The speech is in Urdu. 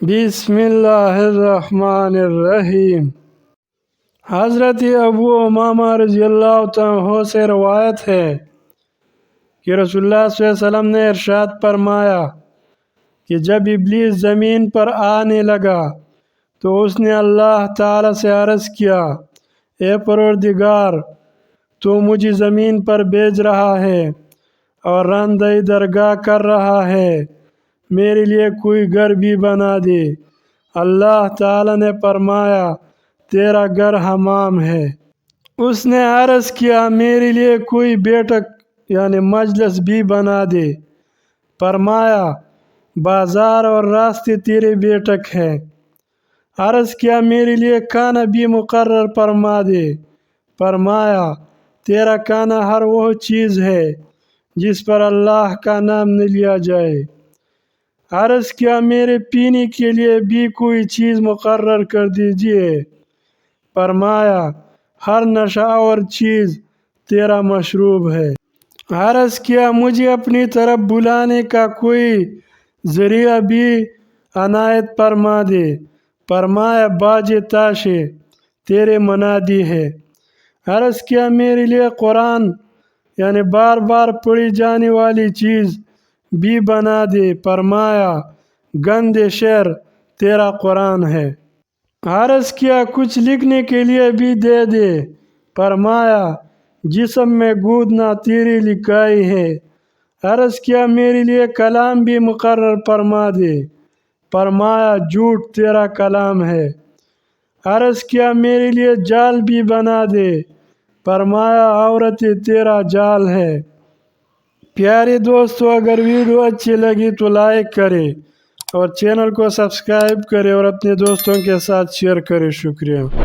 بسم اللہ الرحمن الرحیم۔ حضرت ابو امامہ رضی اللہ عنہ سے روایت ہے کہ رسول اللہ صلی اللہ علیہ وسلم نے ارشاد فرمایا کہ جب ابلیس زمین پر آنے لگا تو اس نے اللہ تعالی سے عرض کیا، اے پروردگار، تو مجھے زمین پر بھیج رہا ہے اور راندہ درگاہ کر رہا ہے، میرے لیے کوئی گھر بھی بنا دے۔ اللہ تعالی نے فرمایا، تیرا گھر حمام ہے۔ اس نے عرض کیا، میرے لیے کوئی بیٹھک مجلس بھی بنا دے۔ فرمایا، بازار اور راستے تیرے بیٹھک ہے۔ عرض کیا، میرے لیے کھانا بھی مقرر فرما دے۔ فرمایا، تیرا کھانا ہر وہ چیز ہے جس پر اللہ کا نام نہ لیا جائے۔ عرض کیا، میرے پینے کے لیے بھی کوئی چیز مقرر کر دیجئے۔ فرمایا، ہر نشہ آور چیز تیرا مشروب ہے۔ عرض کیا، مجھے اپنی طرف بلانے کا کوئی ذریعہ بھی عنایت فرما دے۔ فرمایا، باجے تاشے تیرے منادی ہے۔ عرض کیا، میرے لیے قرآن بار بار پڑھی جانے والی چیز بھی بنا دے۔ فرمایا، گند شعر تیرا قرآن ہے۔ عرض کیا، کچھ لکھنے کے لیے بھی دے دے۔ فرمایا، جسم میں گودنا تیری لکھائی ہے۔ عرض کیا، میرے لیے کلام بھی مقرر فرما دے۔ فرمایا، جھوٹ تیرا کلام ہے۔ عرض کیا، میرے لیے جال بھی بنا دے۔ فرمایا، عورتیں تیرا جال ہے۔ پیارے دوستو، اگر ویڈیو اچھی لگی تو لائک کرے اور چینل کو سبسکرائب کرے اور اپنے دوستوں کے ساتھ شیئر کرے۔ شکریہ۔